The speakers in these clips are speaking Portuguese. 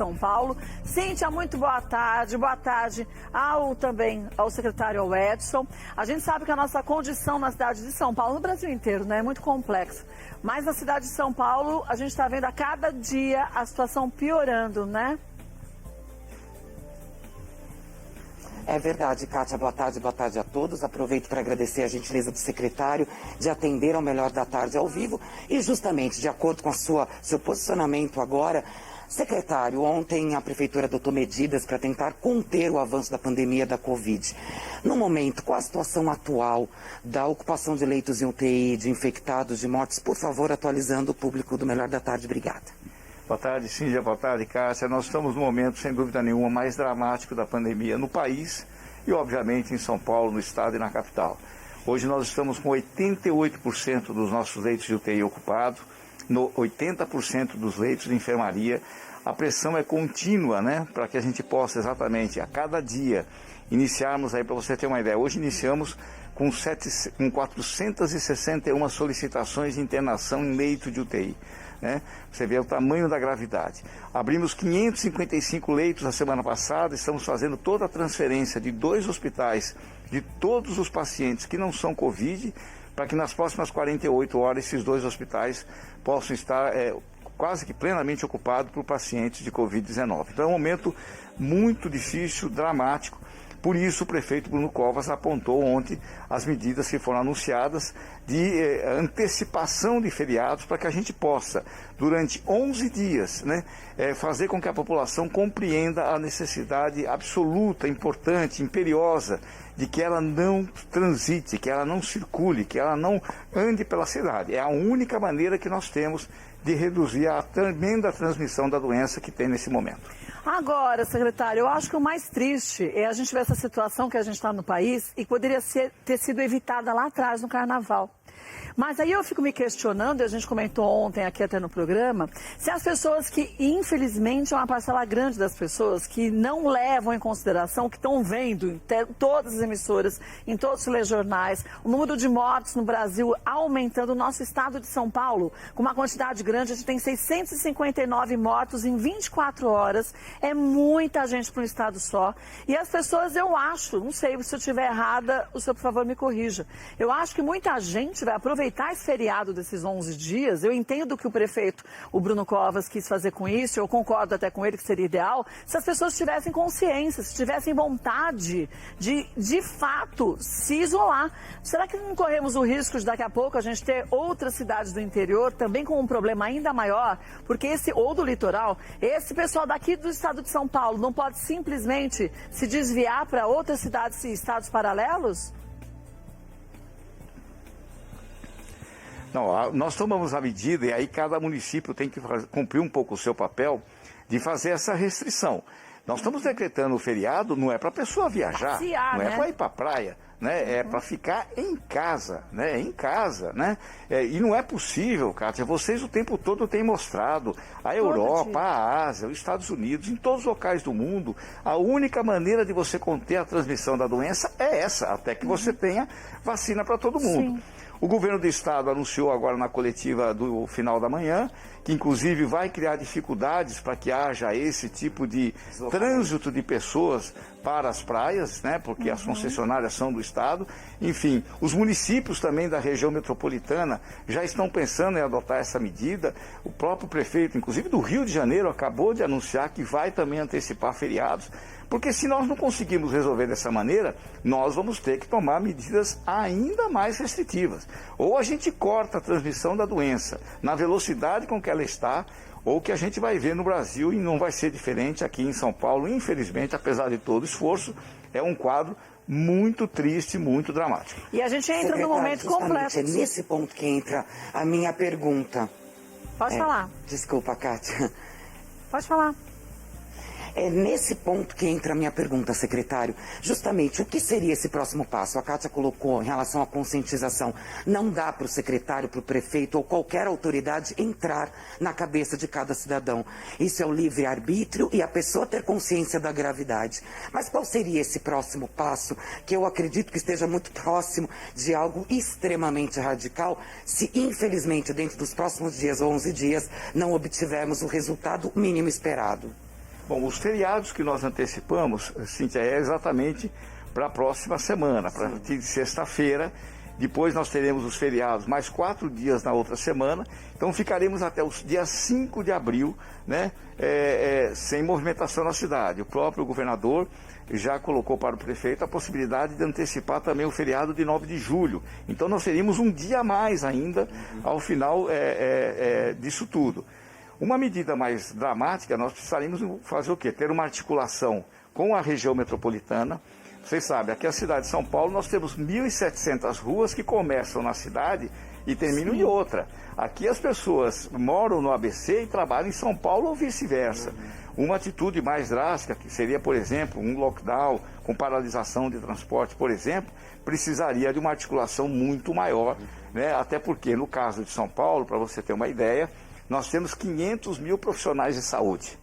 São Paulo. Cíntia, muito boa tarde. Boa tarde também ao secretário Edson. A gente sabe que a nossa condição na cidade de São Paulo, no Brasil inteiro, né, é muito complexa. Mas na cidade de São Paulo, a gente está vendo a cada dia a situação piorando, né? É verdade, Kátia. Boa tarde a todos. Aproveito para agradecer a gentileza do secretário de atender ao Melhor da Tarde ao vivo e justamente de acordo com seu posicionamento agora, secretário, ontem a Prefeitura adotou medidas para tentar conter o avanço da pandemia da Covid. No momento, qual a situação atual da ocupação de leitos em UTI, de infectados, de mortes? Por favor, atualizando o público do Melhor da Tarde. Obrigada. Boa tarde, Cíntia. Boa tarde, Cássia. Nós estamos no momento, sem dúvida nenhuma, mais dramático da pandemia no país e, obviamente, em São Paulo, no estado e na capital. Hoje nós estamos com 88% dos nossos leitos de UTI ocupados, 80% dos leitos de enfermaria. A pressão é contínua, né? Para que a gente possa exatamente, a cada dia, iniciarmos aí, para você ter uma ideia, hoje iniciamos com 461 solicitações de internação em leito de UTI. Né? Você vê o tamanho da gravidade. Abrimos 555 leitos na semana passada, estamos fazendo toda a transferência de 2 hospitais de todos os pacientes que não são Covid, para que nas próximas 48 horas esses 2 hospitais possam estar quase que plenamente ocupados por pacientes de Covid-19. Então é um momento muito difícil, dramático. Por isso, o prefeito Bruno Covas apontou ontem as medidas que foram anunciadas de antecipação de feriados para que a gente possa, durante 11 dias, né, fazer com que a população compreenda a necessidade absoluta, importante, imperiosa, de que ela não transite, que ela não circule, que ela não ande pela cidade. É a única maneira que nós temos de reduzir a tremenda transmissão da doença que tem nesse momento. Agora, secretário, eu acho que o mais triste é a gente ver essa situação que a gente está no país e poderia ter sido evitada lá atrás no Carnaval. Mas aí eu fico me questionando, e a gente comentou ontem aqui até no programa, se as pessoas que, infelizmente, é uma parcela grande das pessoas que não levam em consideração, que estão vendo em todas as emissoras, em todos os telejornais, o número de mortes no Brasil aumentando. O nosso estado de São Paulo, com uma quantidade grande, a gente tem 659 mortos em 24 horas. É muita gente para um estado só. E as pessoas, eu acho, não sei se eu estiver errada, o senhor, por favor, me corrija. Eu acho que muita gente vai aproveitar esse feriado desses 11 dias. Eu entendo que o prefeito, o Bruno Covas, quis fazer com isso, eu concordo até com ele que seria ideal, se as pessoas tivessem consciência, se tivessem vontade de fato, se isolar. Será que não corremos o risco de daqui a pouco a gente ter outras cidades do interior também com um problema ainda maior? Porque ou do litoral, esse pessoal daqui do estado de São Paulo não pode simplesmente se desviar para outras cidades e estados paralelos? Não, nós tomamos a medida e aí cada município tem que cumprir um pouco o seu papel de fazer essa restrição. Nós estamos decretando o feriado, não é para a pessoa viajar, passear, não né? É para ir para a praia, né? É para ficar em casa, né? Em casa, né? E não é possível, Kátia, vocês o tempo todo têm mostrado, a Europa, a Ásia, os Estados Unidos, em todos os locais do mundo, a única maneira de você conter a transmissão da doença é essa, até que você tenha vacina para todo mundo. Sim. O governo do estado anunciou agora na coletiva do final da manhã, que inclusive vai criar dificuldades para que haja esse tipo de trânsito de pessoas para as praias, né? Porque as concessionárias são do estado. Enfim, os municípios também da região metropolitana já estão pensando em adotar essa medida. O próprio prefeito, inclusive do Rio de Janeiro, acabou de anunciar que vai também antecipar feriados. Porque se nós não conseguirmos resolver dessa maneira, nós vamos ter que tomar medidas ainda mais restritivas. Ou a gente corta a transmissão da doença na velocidade com que ela está, ou que a gente vai ver no Brasil, e não vai ser diferente aqui em São Paulo, infelizmente, apesar de todo o esforço, é um quadro muito triste, muito dramático. E a gente entra num momento completo. É nesse ponto que entra a minha pergunta. Pode falar. Desculpa, Kátia. Pode falar. É nesse ponto que entra a minha pergunta, secretário. Justamente, o que seria esse próximo passo? A Kátia colocou em relação à conscientização. Não dá para o secretário, para o prefeito ou qualquer autoridade entrar na cabeça de cada cidadão. Isso é o livre-arbítrio e a pessoa ter consciência da gravidade. Mas qual seria esse próximo passo, que eu acredito que esteja muito próximo de algo extremamente radical, se infelizmente dentro dos próximos dias ou 11 dias não obtivermos o resultado mínimo esperado? Bom, os feriados que nós antecipamos, Cíntia, é exatamente para a próxima semana, para sexta-feira. Depois nós teremos os feriados, mais 4 dias na outra semana. Então ficaremos até os dias 5 de abril, né, sem movimentação na cidade. O próprio governador já colocou para o prefeito a possibilidade de antecipar também o feriado de 9 de julho. Então nós teríamos um dia a mais ainda ao final disso tudo. Uma medida mais dramática, nós precisaríamos fazer o quê? Ter uma articulação com a região metropolitana. Vocês sabem, aqui na cidade de São Paulo nós temos 1.700 ruas que começam na cidade e terminam em outra. Aqui as pessoas moram no ABC e trabalham em São Paulo ou vice-versa. Uma atitude mais drástica, que seria, por exemplo, um lockdown com paralisação de transporte, por exemplo, precisaria de uma articulação muito maior, né? Até porque, no caso de São Paulo, para você ter uma ideia, nós temos 500 mil profissionais de saúde.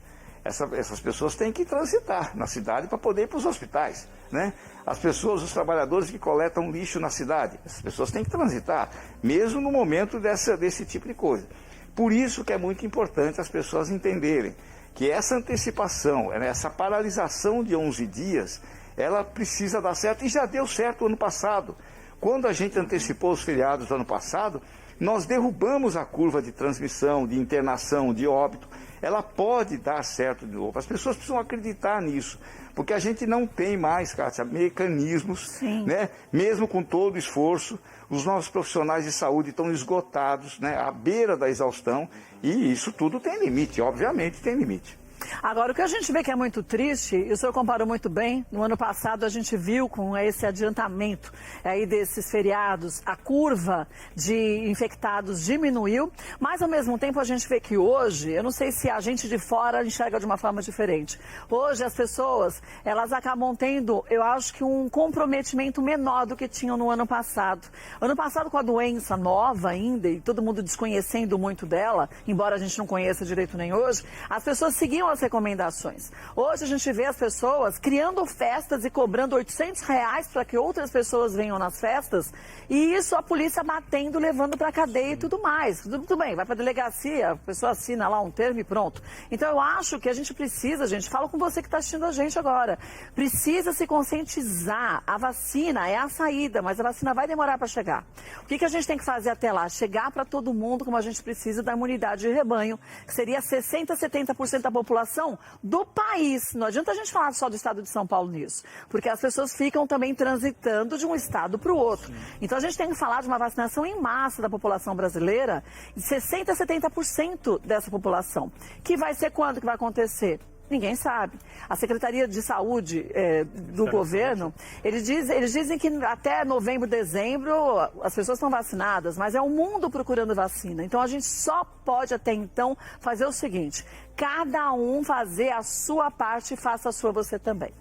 Essas pessoas têm que transitar na cidade para poder ir para os hospitais, né? As pessoas, os trabalhadores que coletam lixo na cidade, essas pessoas têm que transitar, mesmo no momento desse tipo de coisa. Por isso que é muito importante as pessoas entenderem que essa antecipação, essa paralisação de 11 dias, ela precisa dar certo, e já deu certo ano passado. Quando a gente antecipou os feriados do ano passado, nós derrubamos a curva de transmissão, de internação, de óbito. Ela pode dar certo de novo. As pessoas precisam acreditar nisso, porque a gente não tem mais, Kátia, mecanismos, né? Mesmo com todo o esforço, os nossos profissionais de saúde estão esgotados, né? À beira da exaustão, e isso tudo tem limite, obviamente tem limite. Agora, o que a gente vê que é muito triste, e o senhor comparou muito bem, no ano passado a gente viu com esse adiantamento aí desses feriados, a curva de infectados diminuiu, mas ao mesmo tempo a gente vê que hoje, eu não sei se a gente de fora enxerga de uma forma diferente, hoje as pessoas, elas acabam tendo, eu acho que um comprometimento menor do que tinham no ano passado. Ano passado, com a doença nova ainda, e todo mundo desconhecendo muito dela, embora a gente não conheça direito nem hoje, as pessoas seguiam as recomendações. Hoje a gente vê as pessoas criando festas e cobrando R$800 para que outras pessoas venham nas festas, e isso a polícia batendo, levando para a cadeia e tudo mais. Tudo bem, vai para a delegacia, a pessoa assina lá um termo e pronto. Então eu acho que a gente precisa, gente, falo com você que está assistindo a gente agora, precisa se conscientizar. A vacina é a saída, mas a vacina vai demorar para chegar. O que a gente tem que fazer até lá? Chegar para todo mundo, como a gente precisa da imunidade de rebanho, que seria 60%, 70% da população do país. Não adianta a gente falar só do estado de São Paulo nisso, porque as pessoas ficam também transitando de um estado para o outro. Então a gente tem que falar de uma vacinação em massa da população brasileira, de 60% a 70% dessa população. Que vai ser quando que vai acontecer? Ninguém sabe. A Secretaria de Saúde do governo, eles dizem que até novembro, dezembro, as pessoas estão vacinadas, mas é o mundo procurando vacina. Então a gente só pode até então fazer o seguinte, cada um fazer a sua parte e faça a sua você também.